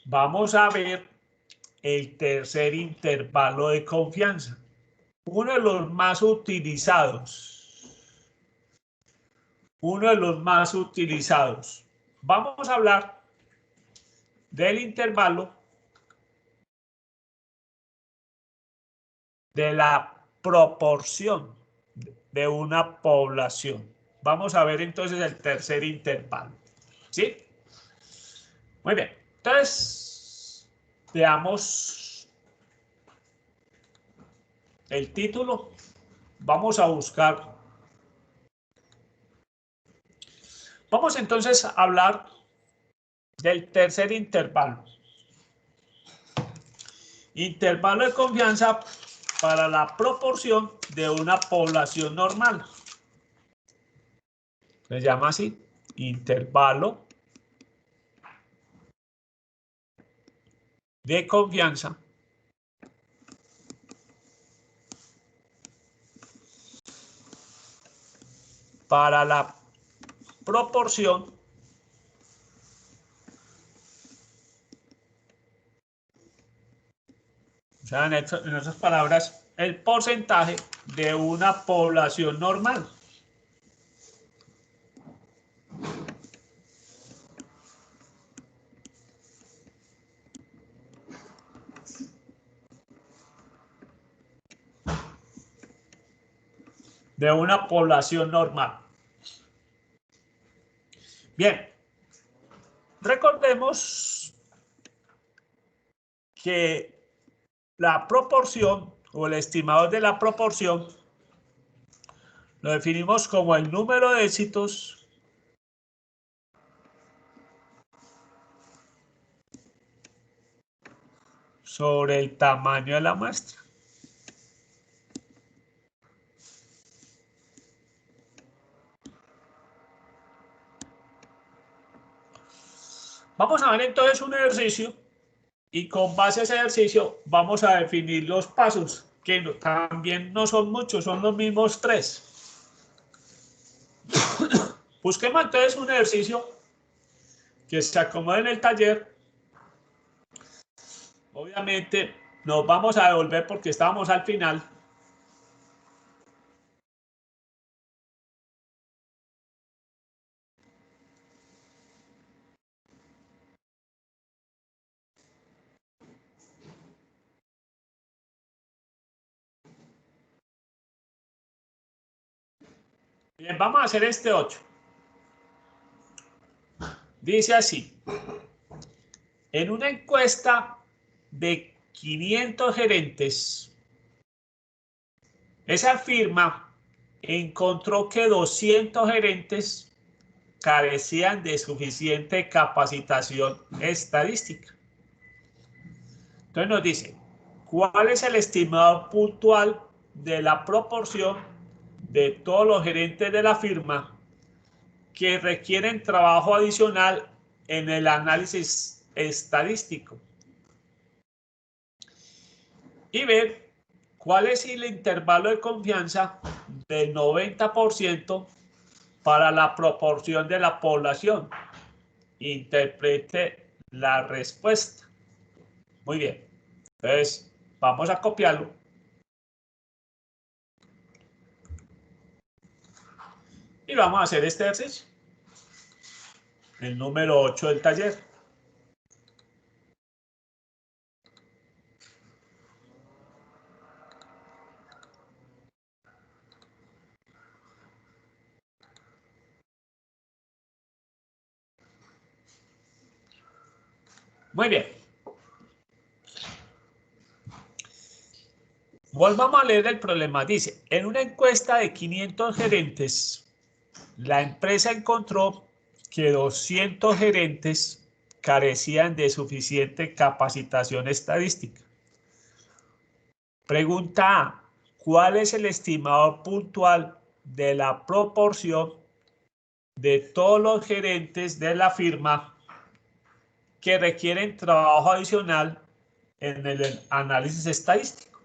vamos a ver el tercer intervalo de confianza. Uno de los más utilizados. Uno de los más utilizados. Vamos a hablar del intervalo de la proporción de una población. Vamos a ver entonces el tercer intervalo. ¿Sí? Muy bien. Entonces, veamos el título. Vamos a buscar. Vamos entonces a hablar del tercer intervalo. Intervalo de confianza para la proporción de una población normal. Se llama así, intervalo de confianza para la proporción o sea, en otras palabras, el porcentaje de una población normal. De una población normal. Bien, recordemos que la proporción o el estimador de la proporción lo definimos como el número de éxitos sobre el tamaño de la muestra. Vamos a ver entonces un ejercicio y con base a ese ejercicio vamos a definir los pasos, que también no son muchos, son los mismos 3. Busquemos entonces un ejercicio que se acomode en el taller. Obviamente nos vamos a devolver porque estábamos al final. Bien, vamos a hacer este 8. Dice así. En una encuesta de 500 gerentes, esa firma encontró que 200 gerentes carecían de suficiente capacitación estadística. Entonces nos dice, ¿cuál es el estimado puntual de la proporción de todos los gerentes de la firma que requieren trabajo adicional en el análisis estadístico? Y ver cuál es el intervalo de confianza del 90% para la proporción de la población. Interprete la respuesta. Muy bien. Entonces, vamos a copiarlo. Y vamos a hacer este ejercicio. El número 8 del taller. Muy bien. Volvamos a leer el problema. Dice, en una encuesta de 500 gerentes, la empresa encontró que 200 gerentes carecían de suficiente capacitación estadística. Pregunta A. ¿Cuál es el estimador puntual de la proporción de todos los gerentes de la firma que requieren trabajo adicional en el análisis estadístico?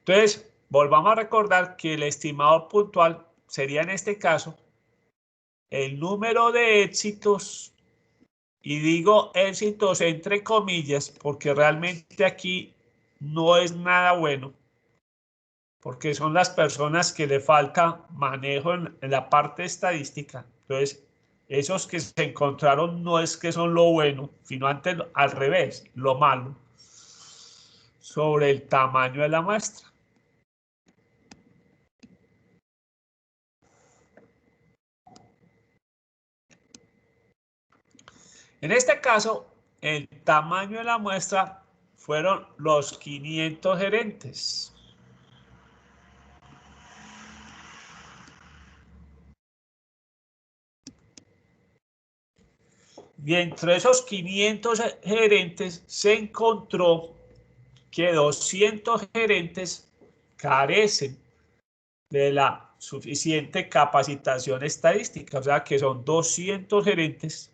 Entonces, volvamos a recordar que el estimador puntual sería en este caso el número de éxitos y digo éxitos entre comillas, porque realmente aquí no es nada bueno, porque son las personas que le falta manejo en la parte estadística. Entonces, esos que se encontraron no es que son lo bueno, sino antes al revés, lo malo, sobre el tamaño de la muestra. En este caso, el tamaño de la muestra fueron los 500 gerentes. Y entre esos 500 gerentes se encontró que 200 gerentes carecen de la suficiente capacitación estadística, o sea que son 200 gerentes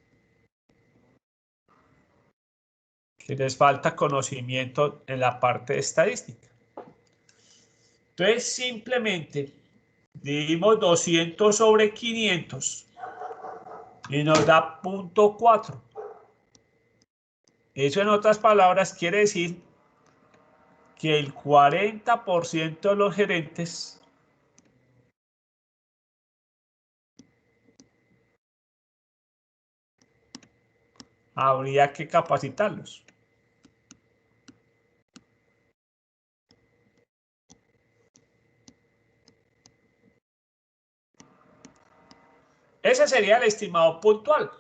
que les falta conocimiento en la parte de estadística. Entonces simplemente dividimos 200 sobre 500 y nos da 0.4. Eso en otras palabras quiere decir que el 40% de los gerentes habría que capacitarlos. Ese sería el estimado puntual.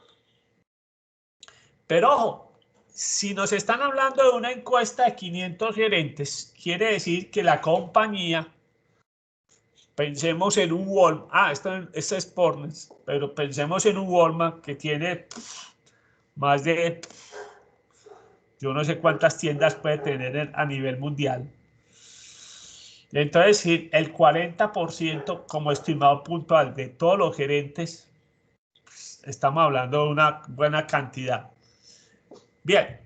Pero ojo, si nos están hablando de una encuesta de 500 gerentes, quiere decir que la compañía, pensemos en un Walmart, esto es Pornes, pero pensemos en un Walmart que tiene más de, yo no sé cuántas tiendas puede tener a nivel mundial. Entonces, si el 40% como estimado puntual de todos los gerentes, estamos hablando de una buena cantidad. Bien,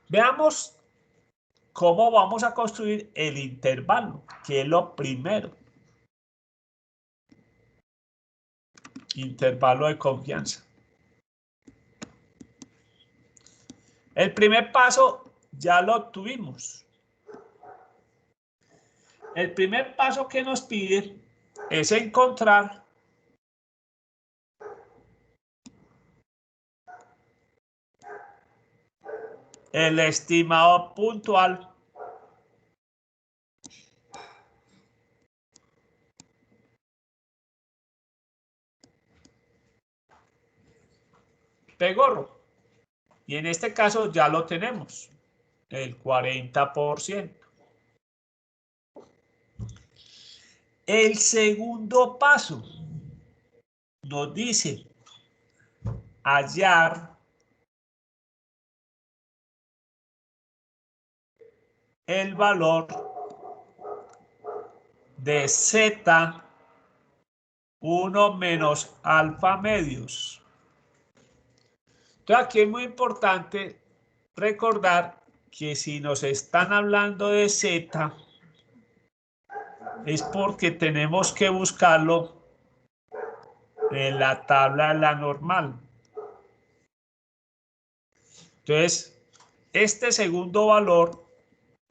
veamos cómo vamos a construir el intervalo, que es lo primero. Intervalo de confianza. El primer paso ya lo obtuvimos. El primer paso que nos pide es encontrar el estimado puntual de gorro. Y en este caso ya lo tenemos, el 40%. El segundo paso nos dice hallar el valor de Z 1 menos alfa medios. Entonces aquí es muy importante recordar que si nos están hablando de Z, es porque tenemos que buscarlo en la tabla de la normal. Entonces, este segundo valor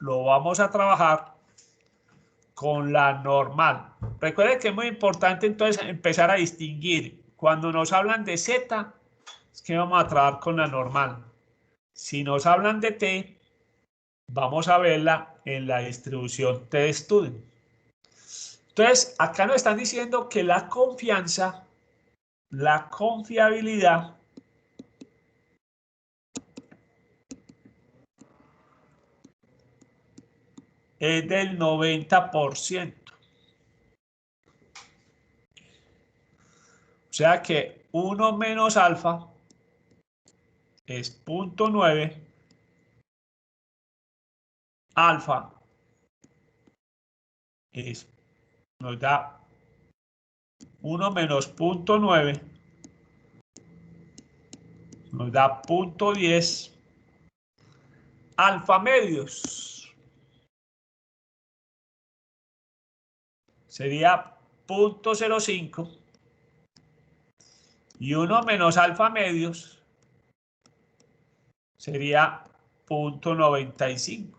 lo vamos a trabajar con la normal. Recuerden que es muy importante entonces empezar a distinguir. Cuando nos hablan de Z, es que vamos a trabajar con la normal. Si nos hablan de T, vamos a verla en la distribución T-Student. Entonces, acá nos están diciendo que la confianza, la confiabilidad es del 90%. O sea que 1 menos alfa es 0.9, alfa nos da 1 menos 0.9, nos da 0.10, alfa medios sería 0.05 y 1 menos alfa medios sería 0.95.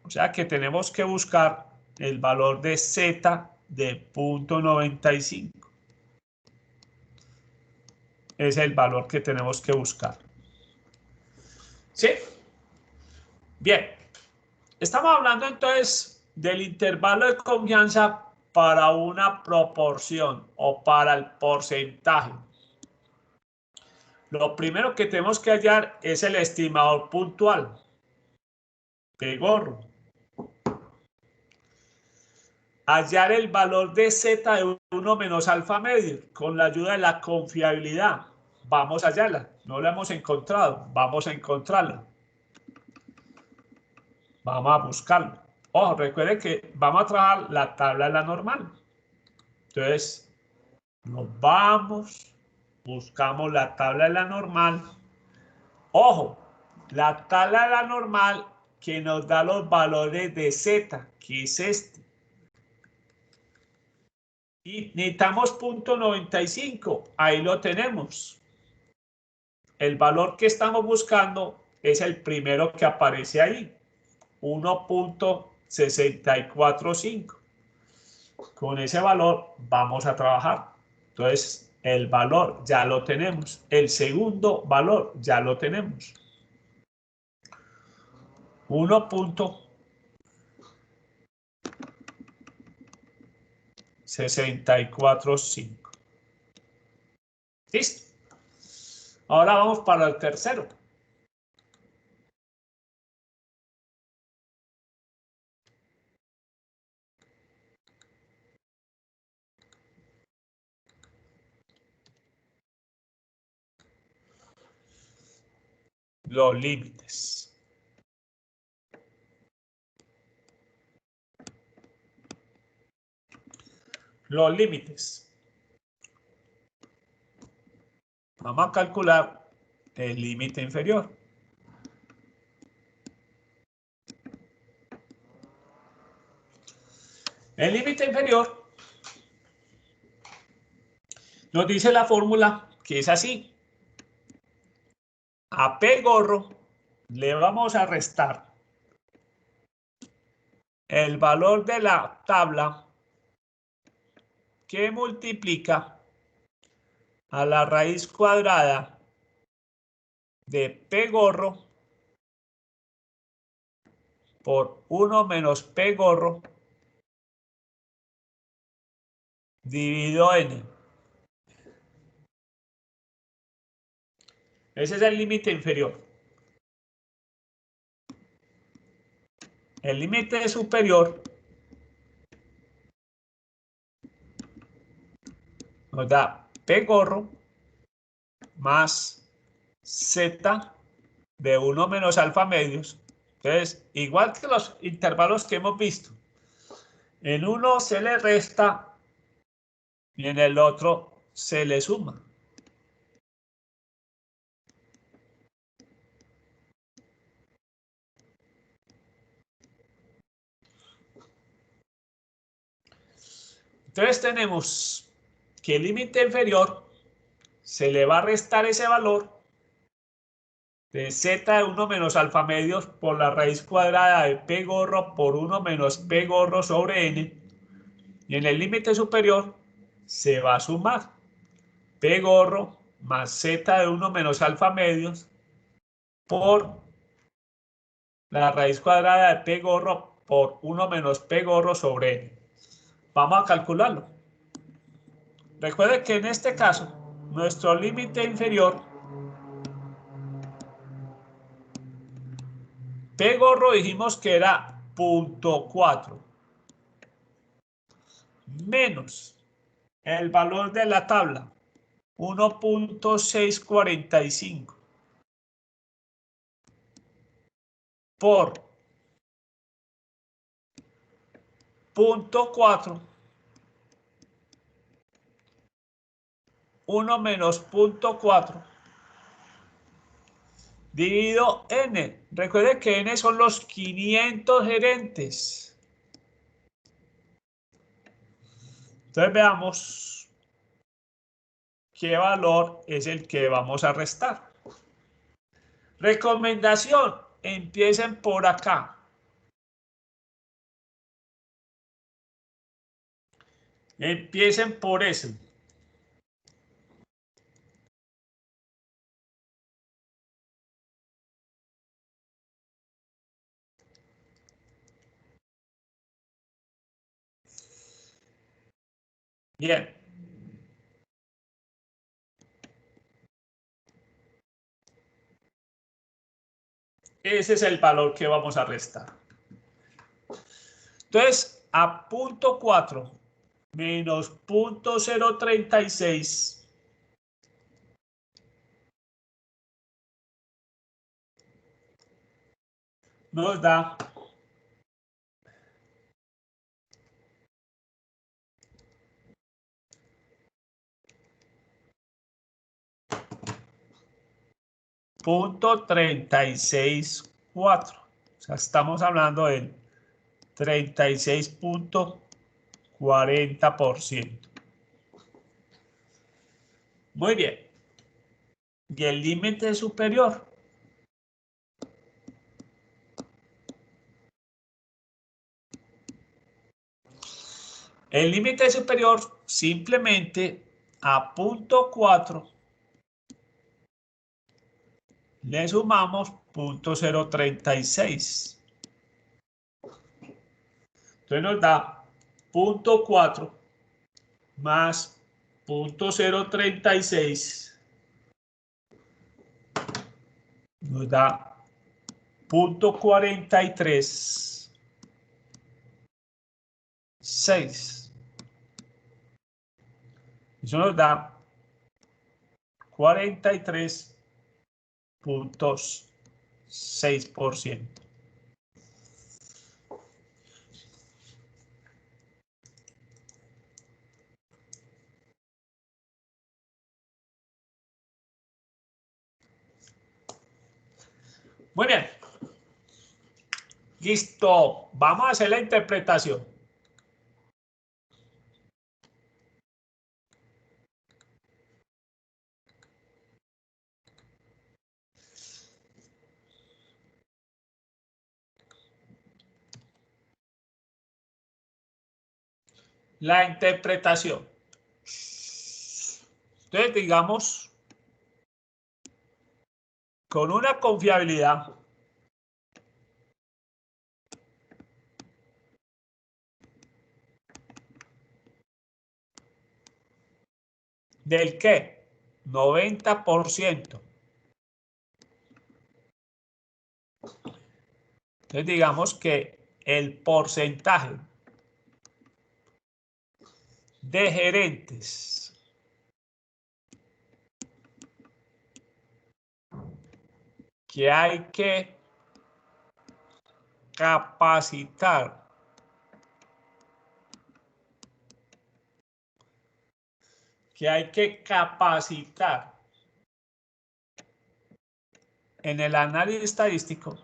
O sea que tenemos que buscar el valor de Z de 0.95. Es el valor que tenemos que buscar. ¿Sí? Bien. Estamos hablando entonces del intervalo de confianza para una proporción o para el porcentaje. Lo primero que tenemos que hallar es el estimador puntual. P-gorro. Hallar el valor de Z de 1 menos alfa medio con la ayuda de la confiabilidad. Vamos a hallarla. No la hemos encontrado. Vamos a encontrarla. Vamos a buscarla. Ojo, recuerden que vamos a trabajar la tabla de la normal. Entonces, nos vamos, buscamos la tabla de la normal. Ojo, la tabla de la normal que nos da los valores de Z, que es este. Y necesitamos 0.95, ahí lo tenemos. El valor que estamos buscando es el primero que aparece ahí, 1.645. Con ese valor vamos a trabajar. Entonces, el valor ya lo tenemos. El segundo valor ya lo tenemos. 1.645. ¿Listo? Ahora vamos para el tercero. Los límites. Los límites. Vamos a calcular el límite inferior. El límite inferior nos dice la fórmula que es así. A P gorro le vamos a restar el valor de la tabla que multiplica a la raíz cuadrada de P gorro por 1 menos P gorro dividido N. Ese es el límite inferior. El límite superior nos da P gorro más Z de 1 menos alfa medios. Entonces, igual que los intervalos que hemos visto, en uno se le resta y en el otro se le suma. Entonces tenemos que el límite inferior se le va a restar ese valor de Z de 1 menos alfa medios por la raíz cuadrada de P gorro por 1 menos P gorro sobre N. Y en el límite superior se va a sumar P gorro más Z de 1 menos alfa medios por la raíz cuadrada de P gorro por 1 menos P gorro sobre N. Vamos a calcularlo. Recuerde que en este caso, nuestro límite inferior, P gorro dijimos que era 0.4, menos el valor de la tabla, 1.645, por 0.4, 1 menos 0.4, dividido N. Recuerde que N son los 500 gerentes. Entonces veamos qué valor es el que vamos a restar. Recomendación, empiecen por acá. Empiecen por eso. Bien. Ese es el valor que vamos a restar. Entonces, a punto 4 menos punto 036 nos da 0.364. O sea, estamos hablando del 36.40%. Muy bien. Y el límite superior. El límite superior simplemente a punto 4 le sumamos 0.036. Entonces nos da 0.4 más 0.036 nos da 0.436. Eso nos da 43.6%. Muy bien. Listo. Vamos a hacer la interpretación. La interpretación. Entonces, digamos, con una confiabilidad ¿del qué? 90%. Entonces, digamos que el porcentaje de gerentes que hay que capacitar en el análisis estadístico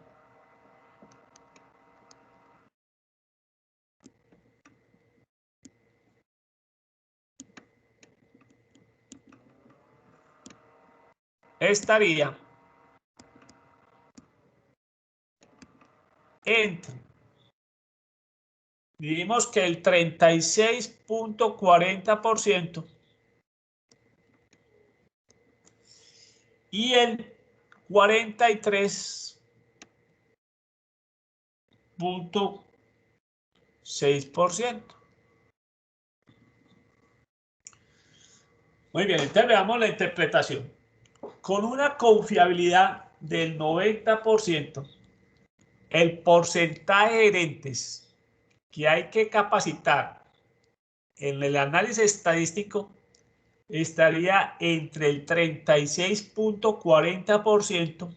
estaría entre, dijimos que el 36.40% y el 43.6%. Muy bien, entonces veamos la interpretación. Con una confiabilidad del 90%, el porcentaje de gerentes que hay que capacitar en el análisis estadístico estaría entre el 36.40%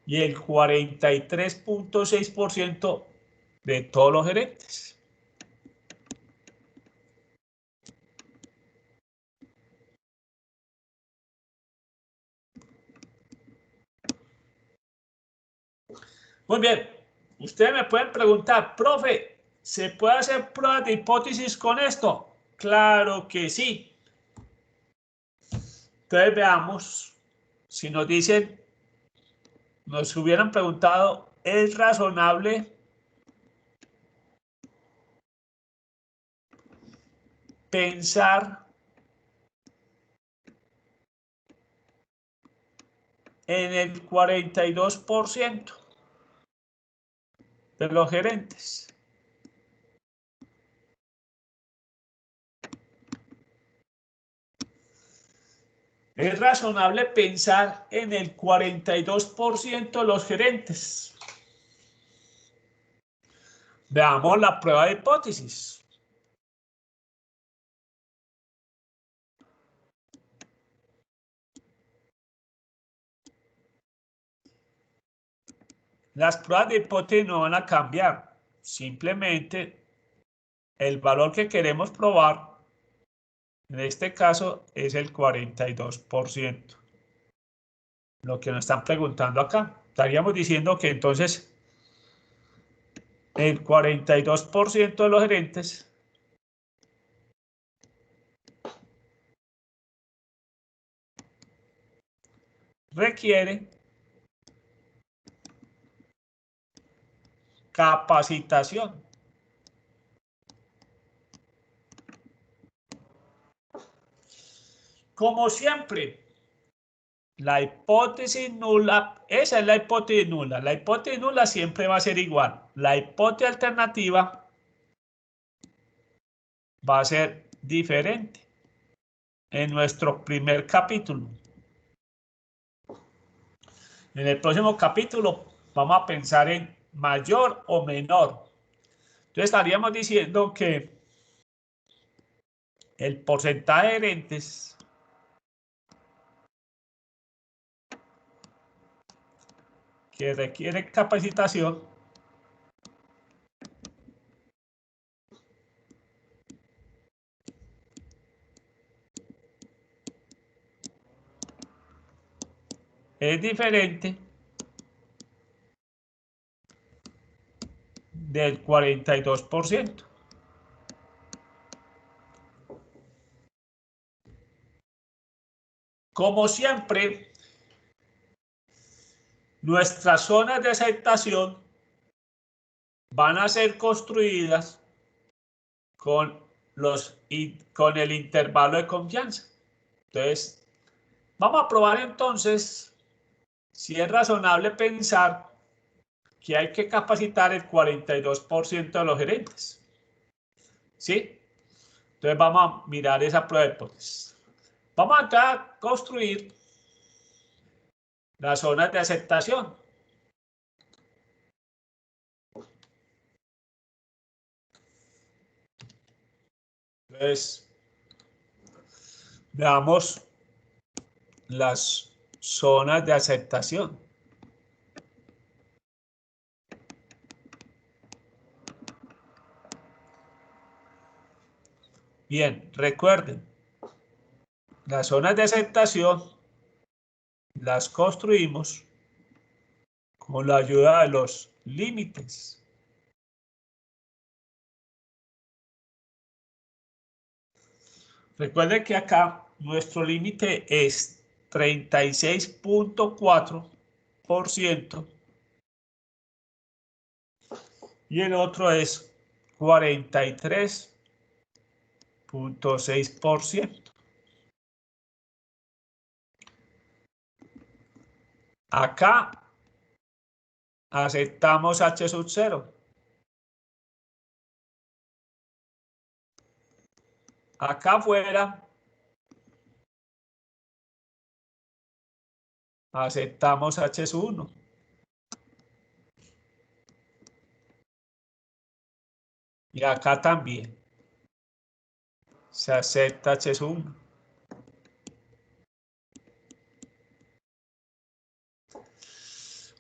y el 43.6% de todos los gerentes. Muy bien, ustedes me pueden preguntar, profe, ¿se puede hacer pruebas de hipótesis con esto? Claro que sí. Entonces veamos si nos dicen nos hubieran preguntado, ¿es razonable pensar en el 42% de los gerentes? Es razonable pensar en el 42% de los gerentes. Veamos la prueba de hipótesis. Las pruebas de hipótesis no van a cambiar. Simplemente el valor que queremos probar, en este caso, es el 42%. Lo que nos están preguntando acá. Estaríamos diciendo que entonces el 42% de los gerentes requiere capacitación. Como siempre, la hipótesis nula, esa es la hipótesis nula. La hipótesis nula siempre va a ser igual. La hipótesis alternativa va a ser diferente. En nuestro primer capítulo. En el próximo capítulo vamos a pensar en mayor o menor. Entonces estaríamos diciendo que el porcentaje de gerentes que requieren capacitación es diferente del 42%. Como siempre, nuestras zonas de aceptación van a ser construidas con el intervalo de confianza. Entonces, vamos a probar entonces si es razonable pensar que hay que capacitar el 42% de los gerentes. ¿Sí? Entonces vamos a mirar esa prueba de hipótesis. Vamos acá a construir las zonas de aceptación. Entonces, veamos las zonas de aceptación. Bien, recuerden, las zonas de aceptación las construimos con la ayuda de los límites. Recuerden que acá nuestro límite es 36.4% y el otro es 43.6%. Acá aceptamos H sub 0. Acá afuera aceptamos H sub 1. Y acá también se acepta H sub 1.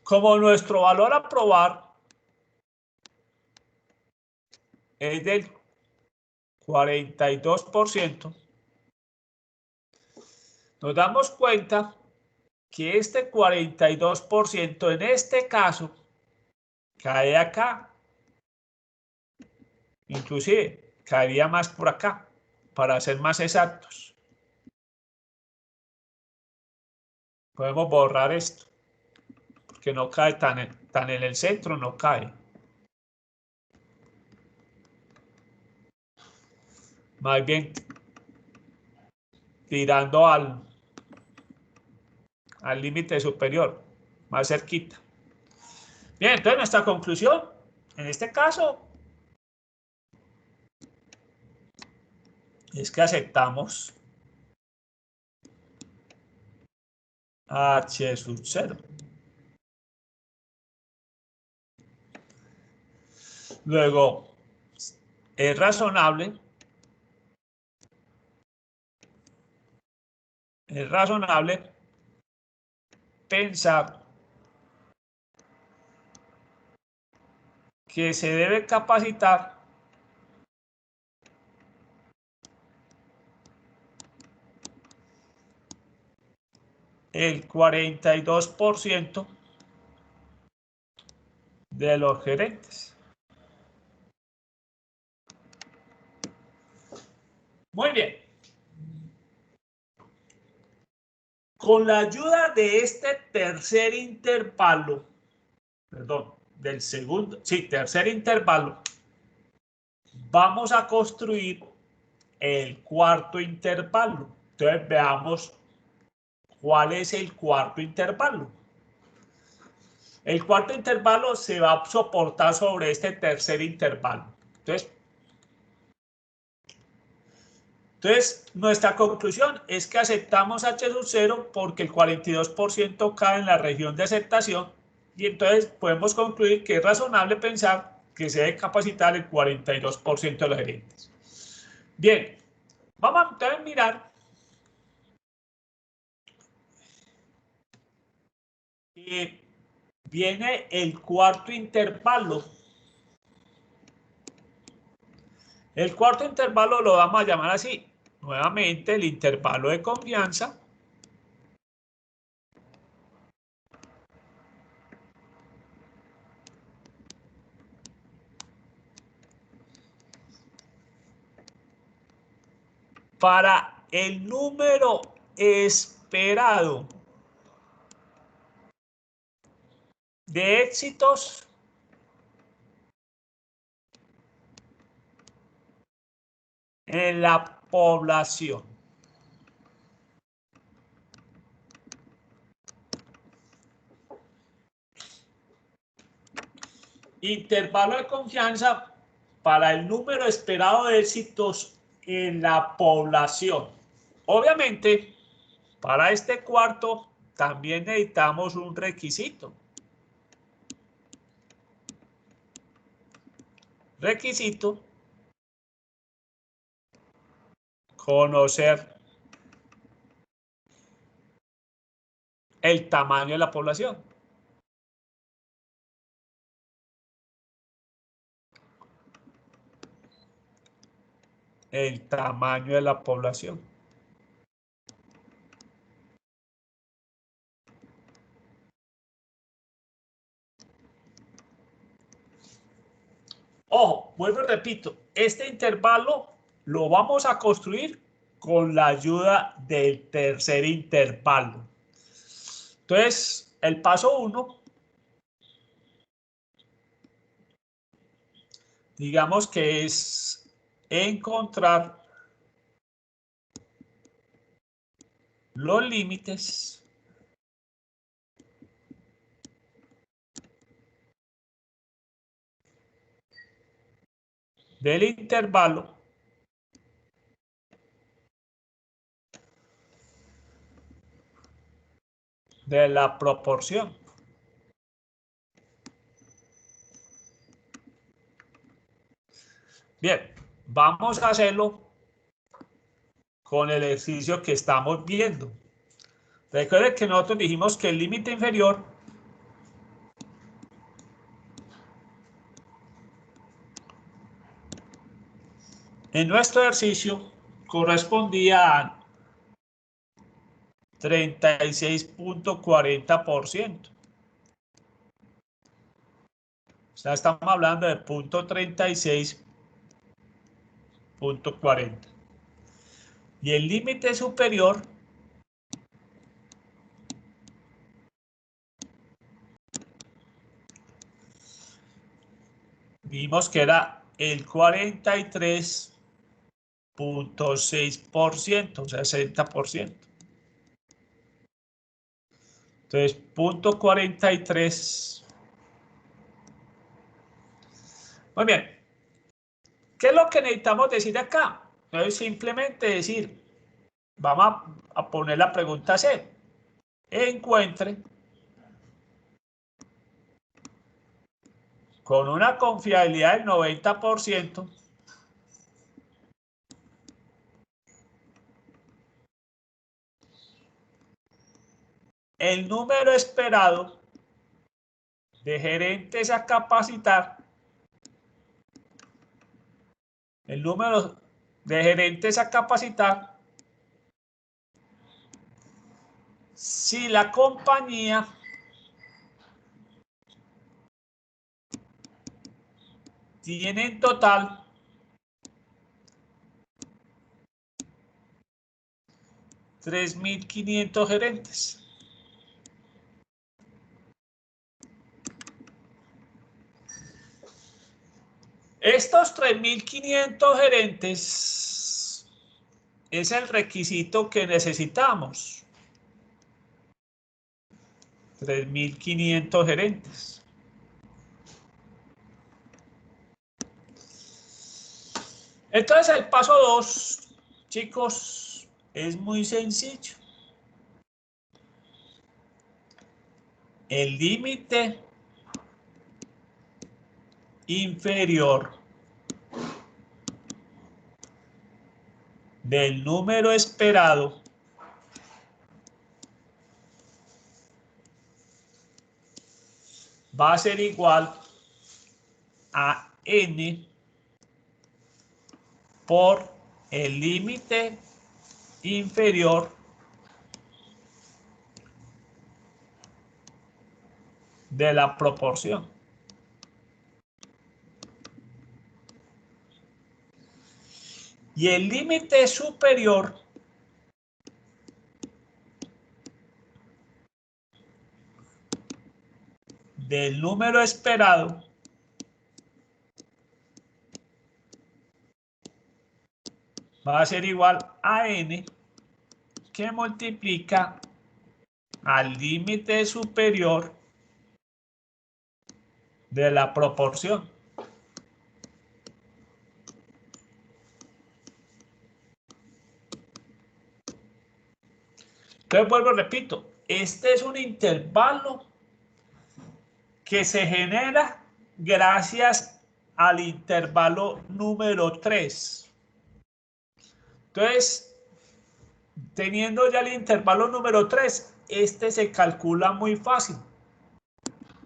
Como nuestro valor a probar es del 42%, nos damos cuenta que este 42% en este caso cae acá. Inclusive caería más por acá, para ser más exactos. Podemos borrar esto, porque no cae tan en el centro, no cae. Más bien tirando al límite superior, más cerquita. Bien, entonces nuestra conclusión, en este caso, es que aceptamos H sub 0. Luego, es razonable pensar que se debe capacitar el 42% de los gerentes. Muy bien. Con la ayuda de este tercer intervalo, perdón, del segundo, sí, tercer intervalo, vamos a construir el cuarto intervalo. Entonces veamos cuál es el cuarto intervalo. El cuarto intervalo se va a soportar sobre este tercer intervalo. Entonces, nuestra conclusión es que aceptamos H sub 0 porque el 42% cae en la región de aceptación y entonces podemos concluir que es razonable pensar que se debe capacitar el 42% de los gerentes. Bien, vamos a entonces mirar que viene el cuarto intervalo. El cuarto intervalo lo vamos a llamar así, nuevamente el intervalo de confianza. Para el número esperado de éxitos en la población. Intervalo de confianza para el número esperado de éxitos en la población. Obviamente, para este cuarto también necesitamos un requisito. Requisito: conocer el tamaño de la población. El tamaño de la población. Ojo, vuelvo y repito, este intervalo lo vamos a construir con la ayuda del tercer intervalo. Entonces, el paso 1, digamos que es encontrar los límites del intervalo de la proporción. Bien, vamos a hacerlo con el ejercicio que estamos viendo. Recuerden que nosotros dijimos que el límite inferior en nuestro ejercicio correspondía a 36.40%. O sea, estamos hablando de 0.36.40. Y el límite superior Vimos que era el 43.6%, o sea, 60%. Entonces, punto 43. Muy bien. ¿Qué es lo que necesitamos decir acá? Entonces, simplemente decir, vamos a poner la pregunta C. Encuentre con una confiabilidad del 90% el número esperado de gerentes a capacitar, el número de gerentes a capacitar si la compañía tiene en total 3.500 gerentes. Estos 3.500 gerentes es el requisito que necesitamos. 3.500 gerentes. Entonces el paso 2, chicos, es muy sencillo. El límite inferior del número esperado va a ser igual a n por el límite inferior de la proporción. Y el límite superior del número esperado va a ser igual a n, que multiplica al límite superior de la proporción. Entonces vuelvo y repito, este es un intervalo que se genera gracias al intervalo número 3. Entonces, teniendo ya el intervalo número 3, este se calcula muy fácil.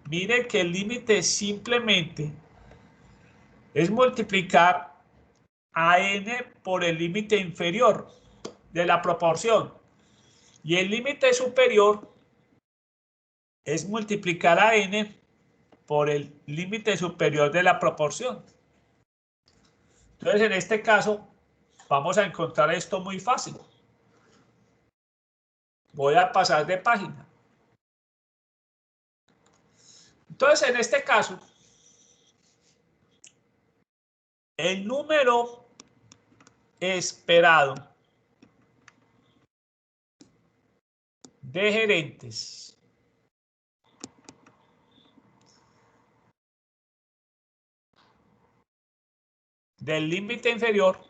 Mire que el límite simplemente es multiplicar a n por el límite inferior de la proporción. Y el límite superior es multiplicar a n por el límite superior de la proporción. Entonces, en este caso, vamos a encontrar esto muy fácil. Voy a pasar de página. Entonces, en este caso, el número esperado de gerentes del límite inferior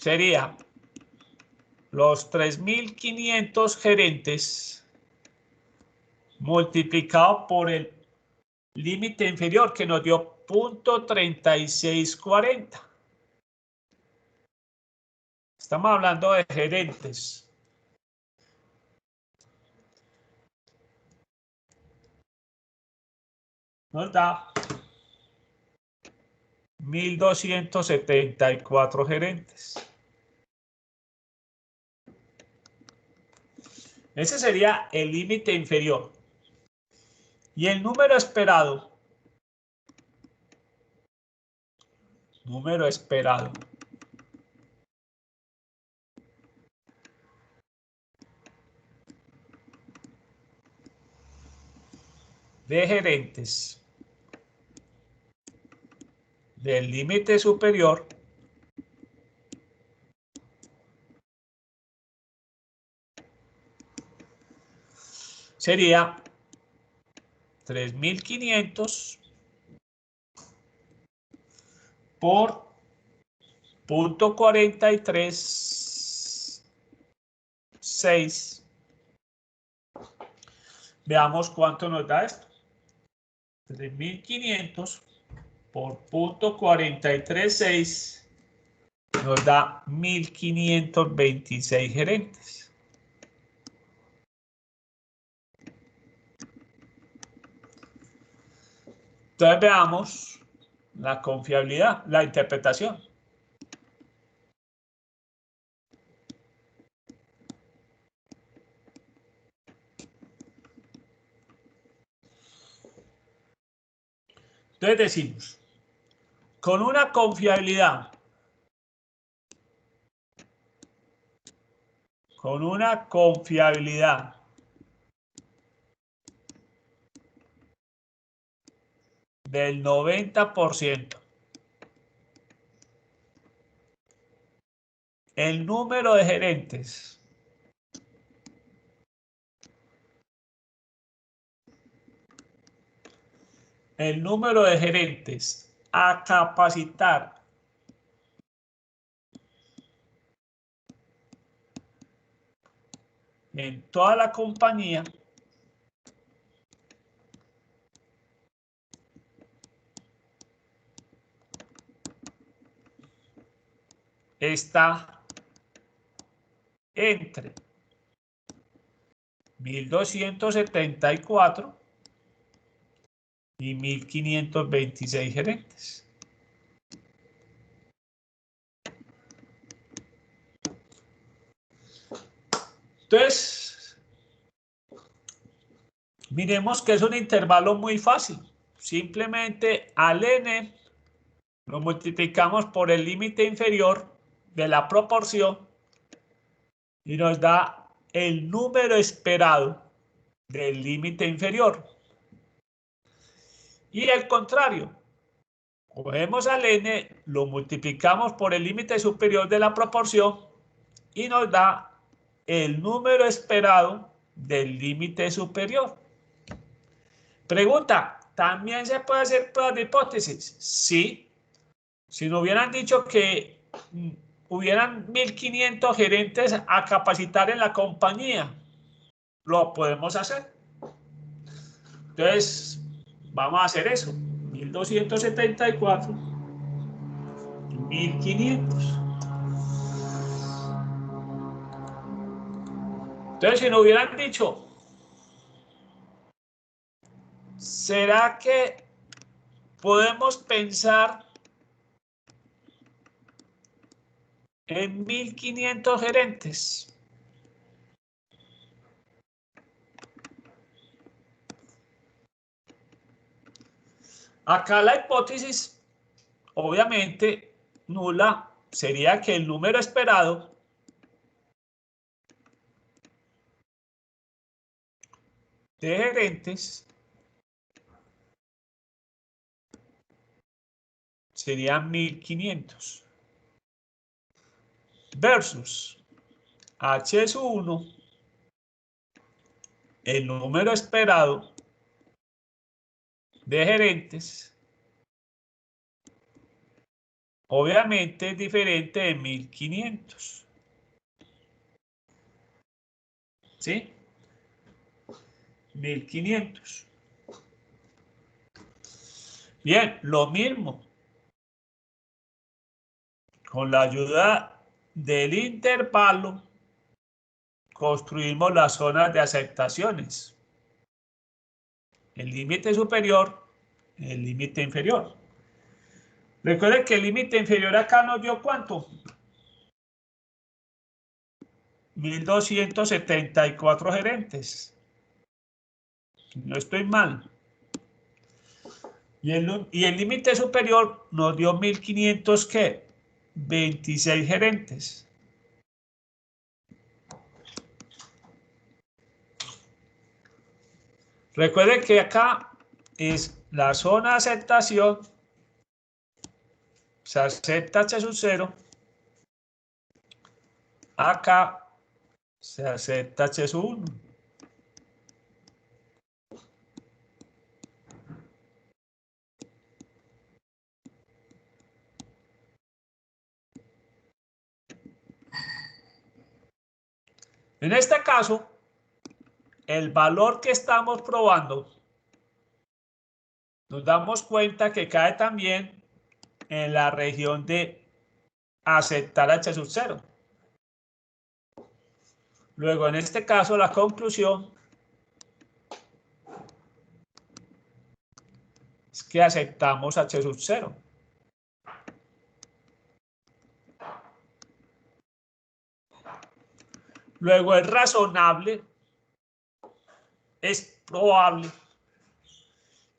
sería los 3.500 gerentes multiplicado por el límite inferior que nos dio 0.3640. Estamos hablando de gerentes. Nos da 1.274 gerentes. Ese sería el límite inferior. Y el número esperado de gerentes del límite superior sería 3.500 por 0.436. Veamos cuánto nos da esto. 3.500 por 0.436 nos da 1.526 gerentes. Entonces veamos la confiabilidad, la interpretación. Entonces decimos, con una confiabilidad del 90%, el número de gerentes a capacitar en toda la compañía está entre 1.274 y 1.526 gerentes. Entonces, miremos que es un intervalo muy fácil. Simplemente al n lo multiplicamos por el límite inferior de la proporción y nos da el número esperado del límite inferior. Y el contrario, cogemos al n, lo multiplicamos por el límite superior de la proporción y nos da el número esperado del límite superior. Pregunta, ¿también se puede hacer pruebas de hipótesis? Sí. Si nos hubieran dicho que hubieran 1.500 gerentes a capacitar en la compañía, lo podemos hacer. Entonces, vamos a hacer eso. 1.274, 1.500. Entonces, si nos hubieran dicho, ¿será que podemos pensar en 1.500 gerentes? Acá la hipótesis, obviamente, nula, sería que el número esperado de gerentes serían 1.500 versus H sub 1, el número esperado de gerentes, obviamente es diferente de 1.500. ¿Sí? 1.500. Bien, lo mismo. Con la ayuda del intervalo, construimos las zonas de aceptaciones. El límite superior, el límite inferior. Recuerden que el límite inferior acá nos dio ¿cuánto? 1.274 gerentes. No estoy mal. Y el límite superior nos dio 1.500, ¿qué? 26 gerentes. Recuerden que acá es la zona de aceptación, se acepta H sub 0, acá se acepta H sub 1. En este caso, el valor que estamos probando, nos damos cuenta que cae también en la región de aceptar H sub 0. Luego, en este caso, la conclusión es que aceptamos H sub 0. Luego, es razonable, es probable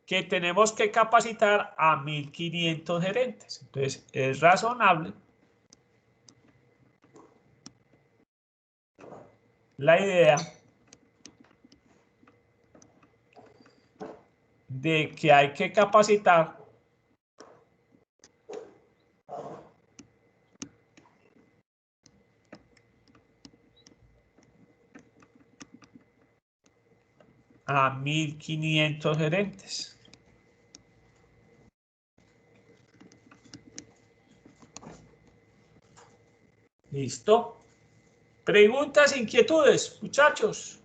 que tenemos que capacitar a 1500 gerentes. Entonces, es razonable la idea de que hay que capacitar a 1500 gerentes. ¿Listo? Preguntas, inquietudes, muchachos.